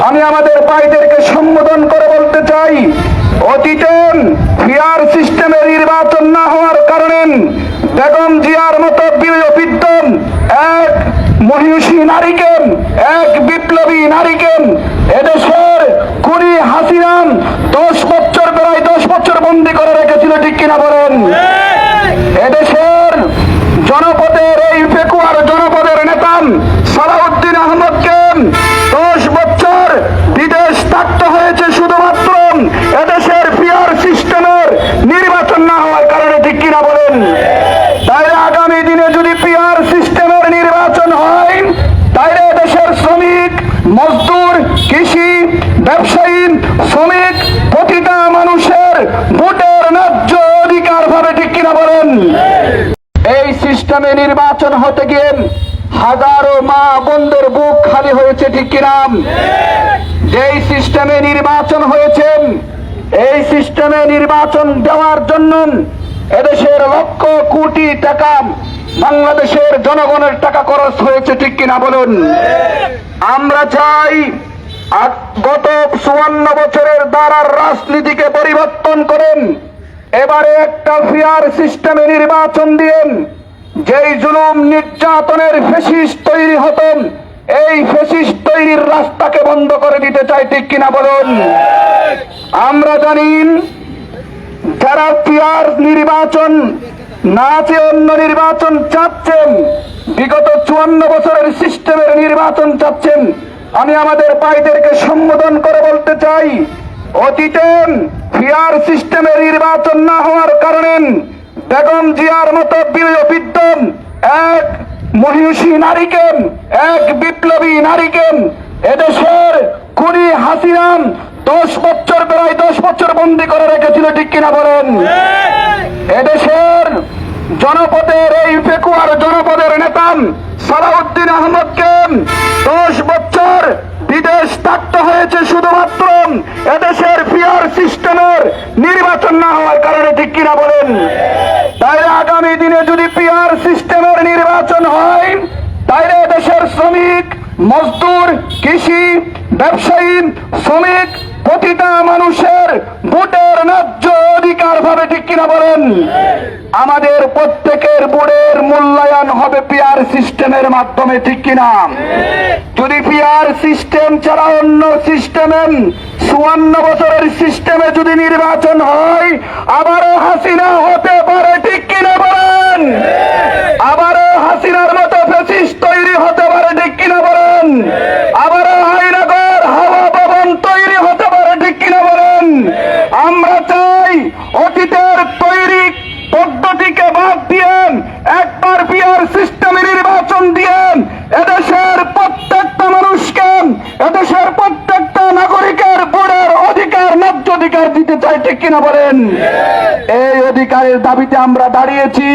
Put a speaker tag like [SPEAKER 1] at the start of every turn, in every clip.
[SPEAKER 1] আমি আমাদের ভাইদেরকে সম্বোধন করে বলতে চাই, অতীতে ফেয়ার সিস্টেমে নির্বাচন না হওয়ার কারণে বেগম জিয়ার মতো বীরবিদ্ধ এক মহিষী নারীকে, এক বিপ্লবী নারীকে এদেশের খুনি হাসিনা 10 বছর, প্রায় 10 বছর বন্দী করে রেখেছিল, ঠিক কিনা বলেন? এদেশের জনপদের এই পেকুয়ার জনপদের নেতা সালাউদ্দিন আহমদকে 10 বছর বিদেশ থাকতে হয়েছে শুধুমাত্র এদেশের ফেয়ার সিস্টেমের নির্বাচন না হওয়ার কারণে, ঠিক কিনা বলেন? তাই আগামী দিনে যদি ফেয়ার সিস্টেমের নির্বাচন হয়, তাইলে দেশের শ্রমিক, মজদুর, কৃষি, ব্যবসায়ী, শ্রমিক, প্রতিটা মানুষের ভোটের ন্যায্য অধিকার পাবে, ঠিক কিনা বলেন? এই সিস্টেমে নির্বাচন হতে গিয়ে হাজারো মা বোনদের বুক খালি হয়েছে, ঠিক কিনা? যেই সিস্টেমে নির্বাচন হয়েছে, এই সিস্টেমে নির্বাচন দেওয়ার জন্য এদেশের লক্ষ কোটি টাকা বাংলাদেশের জনগণের টাকা খরচ হয়েছে, ঠিক কিনা বলুন? আমরা চাই গত 54 বছরের দ্বারার রাজনীতিকে পরিবর্তন করেন, এবারে একটা ফেয়ার সিস্টেমে নির্বাচন দিয়েন। যেই জুলুম নির্যাতনের ফ্যাসিস্ট তৈরি হতেন, এই ফ্যাসিস্ট তৈরির রাস্তাকে বন্ধ করে দিতে চাই, ঠিক কিনা বলুন? আমরা জানি যারা ফেয়ার নির্বাচন না চেয়ে অন্য নির্বাচন চাচ্ছেন, বিগত 54 বছরের সিস্টেমের নির্বাচন চাচ্ছেন, আমি আমাদের ভাইদেরকে সম্বোধন করে বলতে চাই, অতীতে ফেয়ার সিস্টেমের নির্বাচন না হওয়ার কারণে বেগম জিয়ার মতো বীরবিদ্ধ এক মহিষী নারীকে, এক বিপ্লবী নারীকে এদেশের খুনি হাসিনা 10 বছর, প্রায় 10 বছর বন্দী করে রেখেছিল, ঠিক কিনা বলেন? এদেশের জনপদের এই পেকুয়ার জনপদের নেতা সালাউদ্দিন আহমদকে 10 বছর বিদেশ থাকতে হয়েছে শুধুমাত্র এদেশের ফেয়ার সিস্টেমের নির্বাচন না হওয়ার কারণে, ঠিক কিনা বলেন? তাই আগামী দিনে যদি ফেয়ার সিস্টেমের নির্বাচন হয়, তাইলে দেশের শ্রমিক, মজদুর, কৃষি, ব্যবসায়ী, শ্রমিক, প্রতিটা মানুষের ভোটের ন্যায্য অধিকার পাবে, ঠিক কিনা বলেন? আমাদের প্রত্যেকের ভোটের মূল্যায়ন হবে ফেয়ার সিস্টেমের মাধ্যমে, ঠিক কিনা? যদি ফেয়ার সিস্টেম ছাড়া অন্য সিস্টেমে 54 বছরের সিস্টেমে যদি নির্বাচন হয়, আবারও হাসিনা হতে পারে, ঠিক কিনা বলেন? আবারও হাসিনার মতো ফ্যাসিস্ট তৈরি হতে পারে, ঠিক কিনা বলেন? আবারও হায়নাগর হাওয়া ভবন তৈরি হতে পারে, ঠিক কিনা বলেন? আমরা চাই অতীতের তৈরি পদ্ধতিকে বাদ দিয়ে একবার ফেয়ার সিস্টেমে নির্বাচন দিয়ে এদেশের প্রত্যেকটা মানুষকে, এদেশের প্রত্যেকটা নাগরিকের ভোটের অধিকার, ন্যায্য অধিকার দিতে চাই, ঠিক কিনা বলেন? এই অধিকারের দাবিতে আমরা দাঁড়িয়েছি।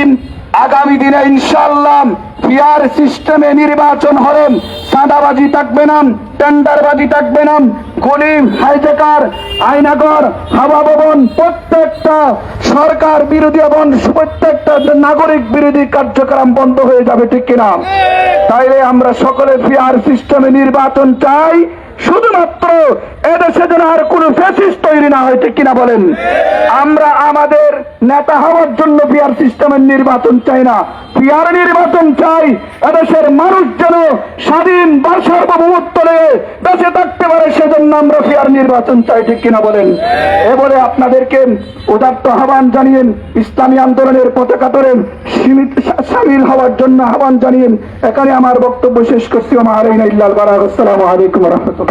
[SPEAKER 1] আগামী দিনে ইনশাআল্লাহ ফেয়ার সিস্টেমে নির্বাচন হলেন, চাঁদাবাজি থাকবে না, টেন্ডারবাজি থাকবে না, খুনি, হাইজ্যাকার, আয়নাগর, হাওয়া ভবন, প্রত্যেকটা সরকার বিরোধী এবং প্রত্যেকটা নাগরিক বিরোধী কার্যক্রম বন্ধ হয়ে যাবে, ঠিক কিনা? তাইলে আমরা সকলে ফেয়ার সিস্টেমে নির্বাচন চাই, শুধুমাত্র এদেশে যেন আর কোন ফ্যাসিস্ট তৈরি না হয়, ঠিক কিনা বলেন? আমরা আমাদের নেতা হওয়ার জন্য ফেয়ার সিস্টেমের নির্বাচন চাই না, ফেয়ার নির্বাচন চাই এদেশের মানুষ যেন স্বাধীন সার্বভৌমত্ব নিয়ে দেশে থাকতে পারে, সেজন্য আমরা ফেয়ার নির্বাচন চাই, ঠিক কিনা বলেন? এ বলে আপনাদেরকে উদাত্ত আহ্বান জানিয়ে ইসলামী আন্দোলনের পতাকা ধরে সামিল হওয়ার জন্য আহ্বান জানিয়ে এখানে আমার বক্তব্য শেষ করছি। আসসালামু আলাইকুম ওয়া রাহমাতুল্লাহ।